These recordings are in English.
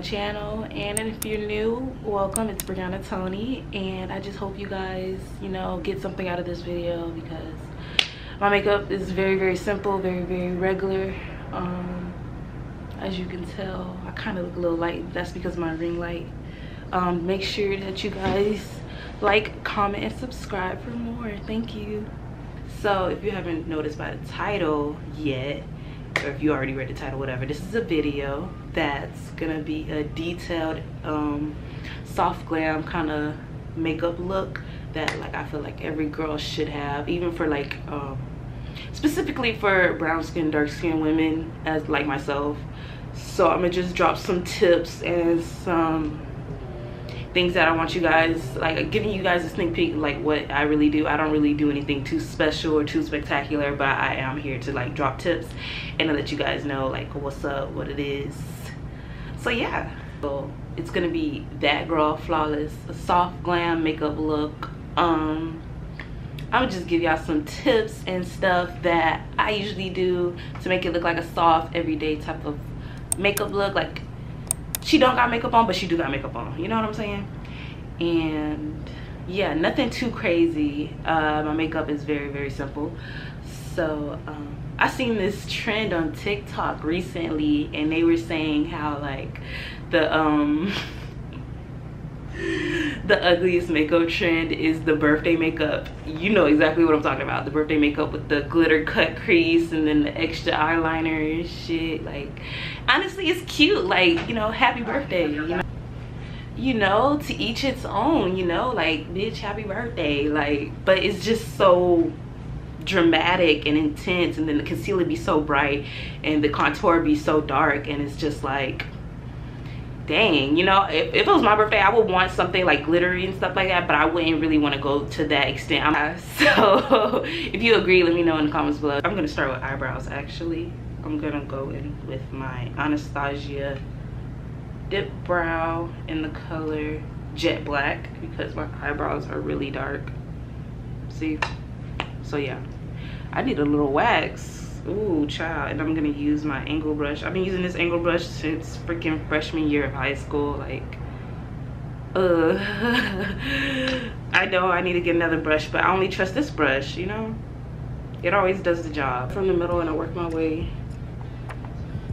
channel, and if you're new, welcome. It's Brianna Toni, and I just hope you guys, you know, get something out of this video because my makeup is very simple, very regular. As you can tell, I kind of look a little light. That's because of my ring light. Make sure that you guys like, comment, and subscribe for more. Thank you. So if you haven't noticed by the title yet, or if you already read the title, whatever, this is a video that's gonna be a detailed soft glam kind of makeup look that, like, I feel like every girl should have, even for like specifically for brown skin, dark skin women as like myself. So I'm gonna just drop some tips and some things that I want you guys, like, giving you guys a sneak peek like what I really do. I don't really do anything too special or too spectacular, but I am here to like drop tips and to let you guys know like what's up, what it is. So yeah, so it's gonna be that girl flawless, a soft glam makeup look. I'm gonna just give y'all some tips and stuff that I usually do to make it look like a soft everyday type of makeup look. Like, she don't got makeup on, but she do got makeup on, you know what I'm saying? And yeah, nothing too crazy. My makeup is very simple. So I seen this trend on TikTok recently, and they were saying how like the ugliest makeup trend is the birthday makeup. You know exactly what I'm talking about. The birthday makeup with the glitter cut crease and then the extra eyeliner and shit. Like, honestly, it's cute. Like, you know, happy birthday, you know, to each its own, you know, like, bitch, happy birthday. Like, but it's just so dramatic and intense, and then the concealer be so bright and the contour be so dark, and it's just like, dang, you know, if it was my birthday, I would want something like glittery and stuff like that, but I wouldn't really want to go to that extent. So if you agree, let me know in the comments below. I'm gonna start with eyebrows. Actually, I'm gonna go in with my Anastasia dip brow in the color Jet Black because my eyebrows are really dark. See? So yeah, I need a little wax. Ooh, child. And I'm gonna use my angle brush. I've been using this angle brush since freaking freshman year of high school. Like, I know I need to get another brush, but I only trust this brush, you know? It always does the job. From the middle, and I work my way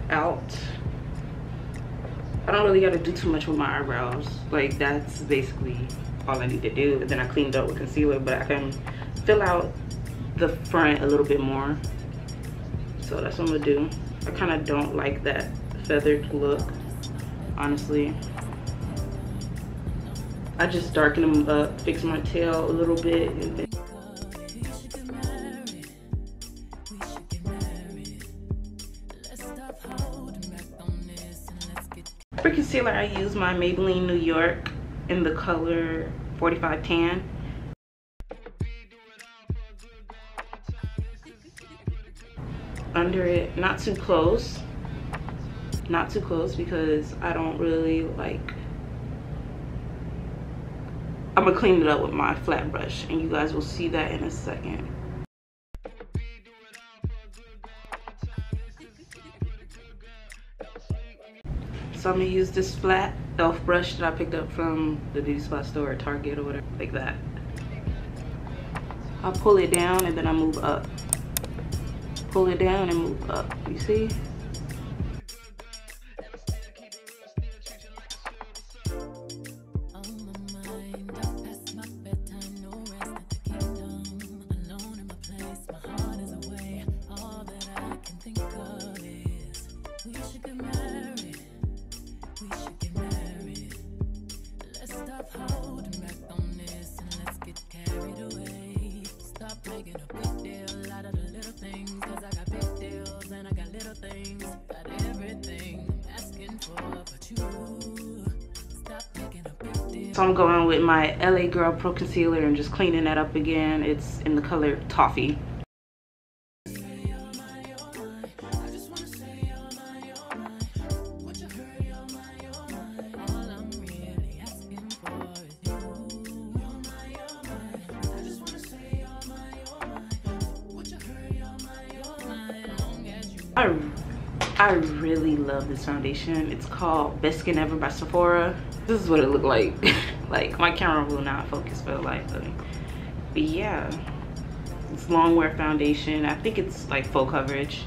out. I don't really gotta do too much with my eyebrows. Like, that's basically all I need to do. And then I cleaned up with concealer, but I can fill out the front a little bit more. So that's what I'm gonna do. I kind of don't like that feathered look, honestly. I just darken them up, fix my tail a little bit, and then for concealer, I use my Mabelline New York in the color 45 Tan. Under it, not too close because I don't really like. I'm gonna clean it up with my flat brush, and you guys will see that in a second. So I'm gonna use this flat e.l.f. brush that I picked up from the beauty supply store or Target or whatever, like that. I'll pull it down and then I move up. Pull it down and move up, you see? So I'm going with my LA Girl Pro Concealer and just cleaning that up again. It's in the color Toffee. I really love this foundation. It's called Best Skin Ever by Sephora. This is what it looked like. Like, my camera will not focus for the life of me. But yeah, it's long wear foundation. I think it's like full coverage.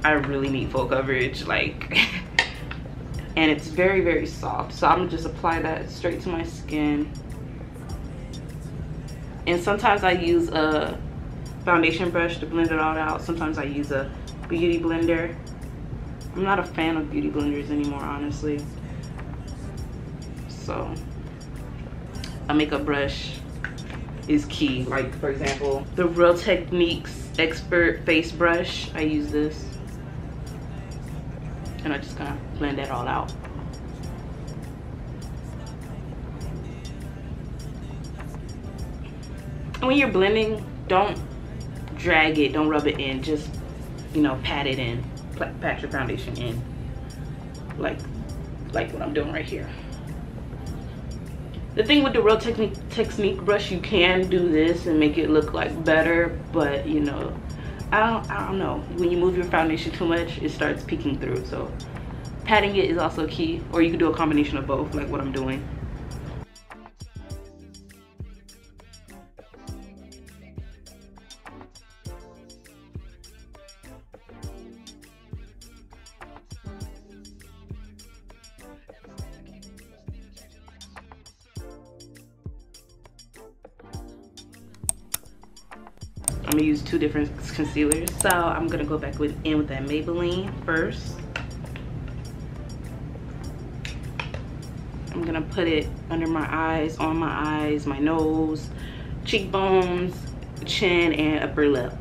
I really need full coverage, like. And it's very, very soft. So I'm gonna just apply that straight to my skin. And sometimes I use a foundation brush to blend it all out. Sometimes I use a beauty blender. I'm not a fan of beauty blenders anymore, honestly. So a makeup brush is key. Like, for example, the Real Techniques Expert Face Brush. I use this. And I just kind of blend that all out. And when you're blending, don't drag it, don't rub it in. Just, you know, pat it in. Pat your foundation in. Like what I'm doing right here. The thing with the Real Technique brush, you can do this and make it look like better, but you know, I don't know. When you move your foundation too much, it starts peeking through. So patting it is also key, or you can do a combination of both, like what I'm doing. I'm gonna use two different concealers. So I'm gonna go back in with that Mabelline first. I'm gonna put it under my eyes, on my eyes, my nose, cheekbones, chin, and upper lip.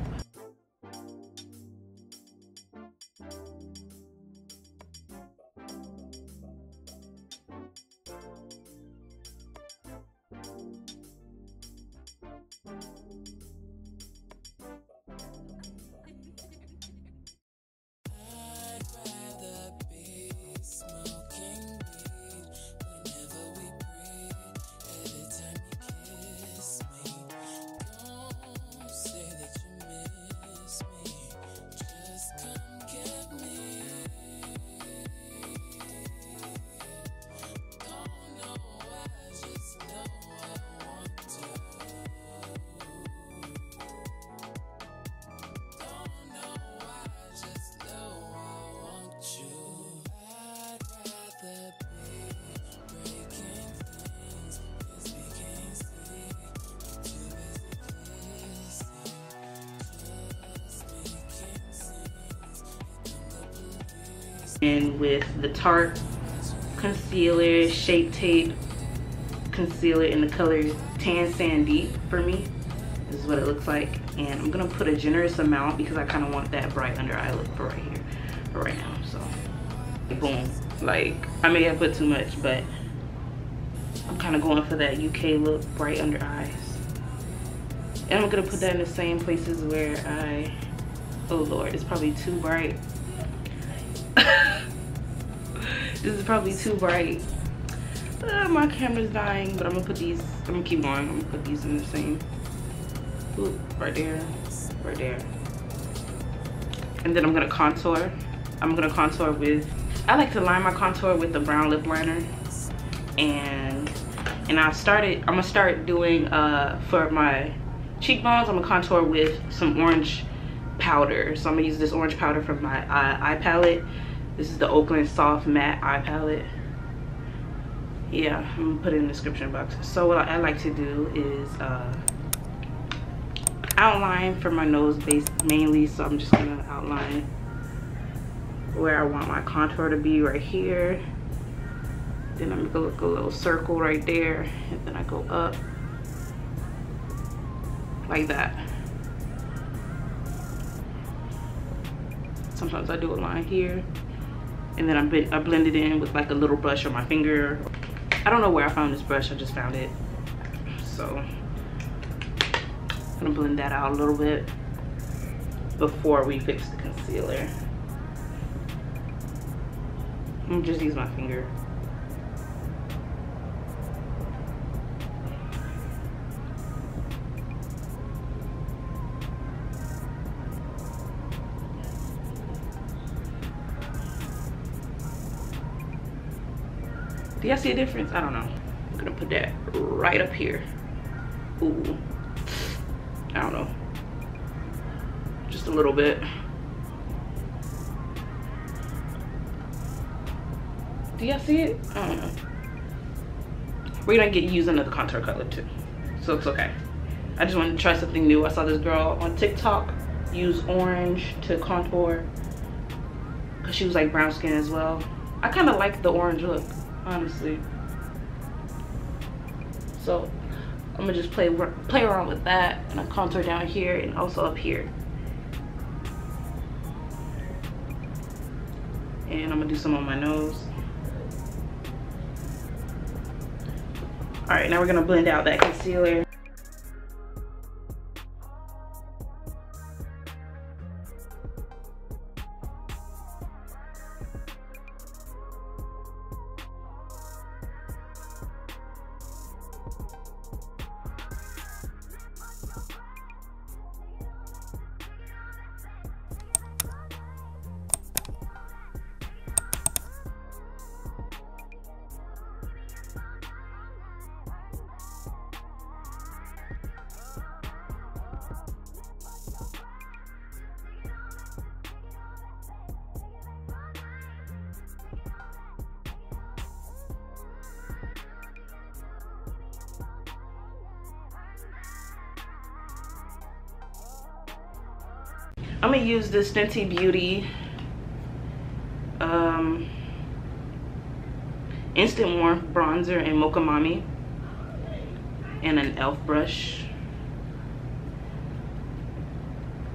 And with the Tarte concealer, Shape Tape concealer in the color Tan Sand Deep for me. This is what it looks like. And I'm gonna put a generous amount because I kind of want that bright under eye look for right here, for right now. So boom. Like, I may have put too much, but I'm kind of going for that UK look, bright under eyes. And I'm gonna put that in the same places where oh Lord, it's probably too bright. This is probably too bright. My camera's dying, but I'm gonna put these, I'm gonna keep going. I'm gonna put these in the same, oop, right there, right there. And then I'm gonna contour. I'm gonna contour with, I like to line my contour with the brown lip liner. And I'm gonna start doing, for my cheekbones, I'm gonna contour with some orange powder. So I'm gonna use this orange powder from my eye palette. This is the Oakland Soft Matte Eye Palette. Yeah, I'm gonna put it in the description box. So what I like to do is outline for my nose base mainly. So I'm just gonna outline where I want my contour to be right here. Then I'm gonna make a little circle right there, and then I go up like that. Sometimes I do a line here, and then I blend it in with like a little brush on my finger. I don't know where I found this brush, I just found it. So I'm gonna blend that out a little bit before we fix the concealer. I'm gonna just use my finger. Do y'all see a difference? I don't know. I'm gonna put that right up here. Ooh, I don't know. Just a little bit. Do y'all see it? I don't know. We're gonna use another contour color too, so it's okay. I just wanted to try something new. I saw this girl on TikTok use orange to contour because she was like brown skin as well. I kind of like the orange look, honestly. So I'm gonna just play around with that, and I contour down here and also up here. And I'm gonna do some on my nose. All right, now we're gonna blend out that concealer. I'm gonna use this Fenty Beauty Instant Warmth Bronzer in Mocha Mami and an e.l.f. brush.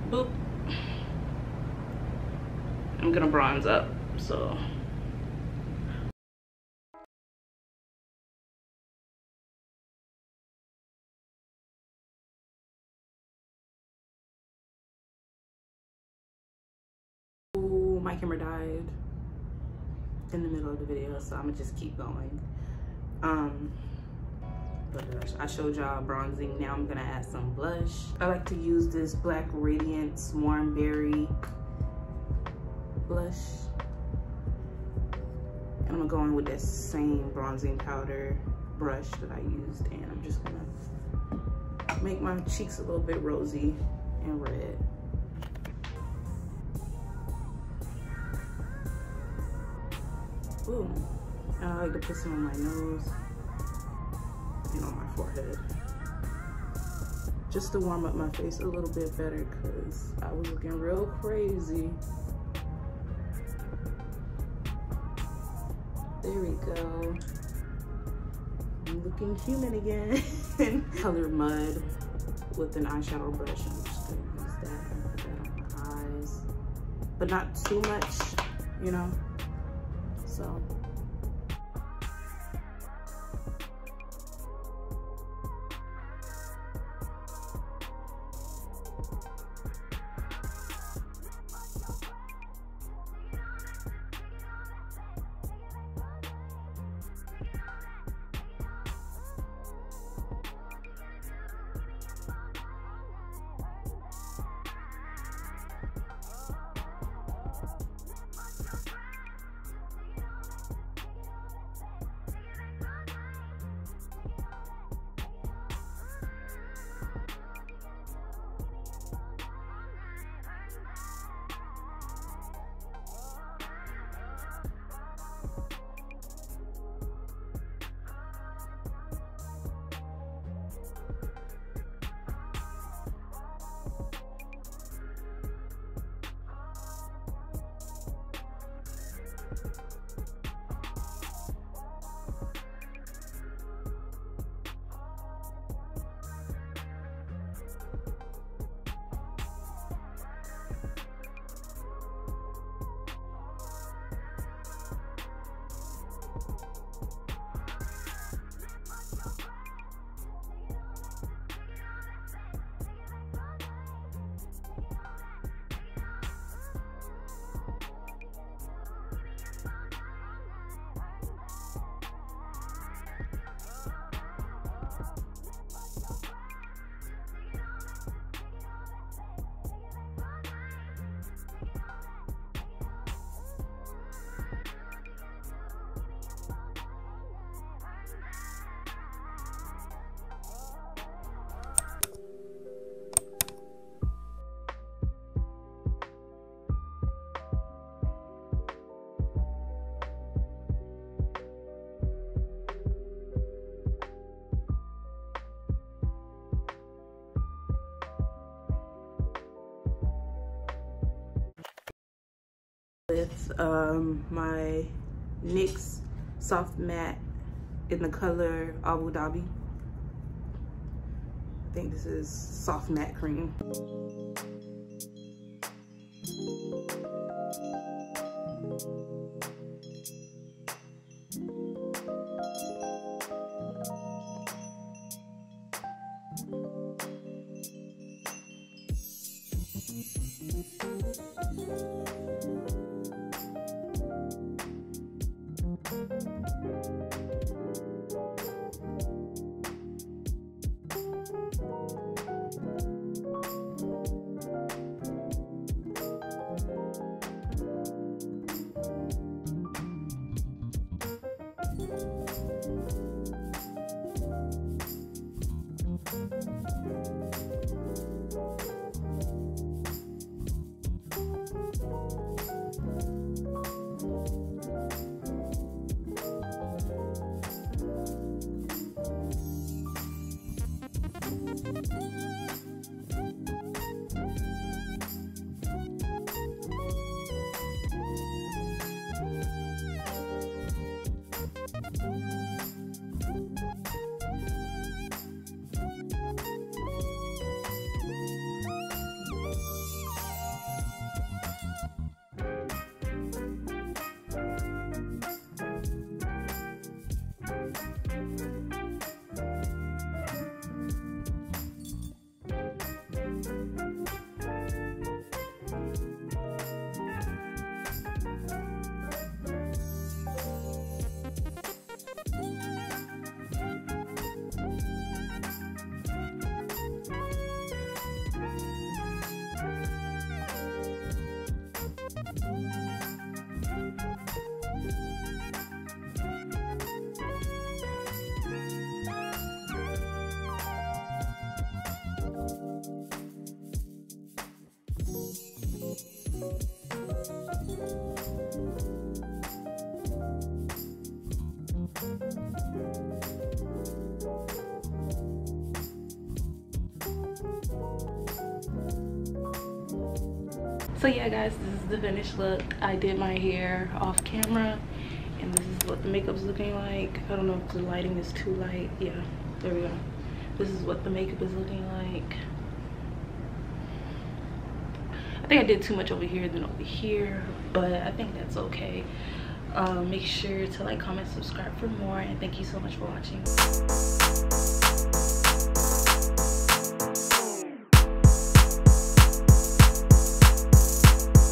Boop. I'm gonna bronze up, so. Ooh, my camera died in the middle of the video, so I'm gonna just keep going. But I showed y'all bronzing. Now I'm gonna add some blush. I like to use this Black Radiance Warm Berry blush, and I'm gonna go in with that same bronzing powder brush that I used, and I'm just gonna make my cheeks a little bit rosy and red. Ooh, and I like to put some on my nose and on my forehead, just to warm up my face a little bit better, because I was looking real crazy. There we go. I'm looking human again. Color Mud with an eyeshadow brush. I'm just gonna use that and put that on my eyes, but not too much, you know. So with my NYX Soft Matte in the color Abu Dabie. I think this is Soft Matte Cream. So yeah guys, this is the finished look. I did my hair off camera and this is what the makeup's looking like. I don't know if the lighting is too light. Yeah, there we go. This is what the makeup is looking like. I think I did too much over here than over here, but I think that's okay. Make sure to like, comment, subscribe for more, and thank you so much for watching.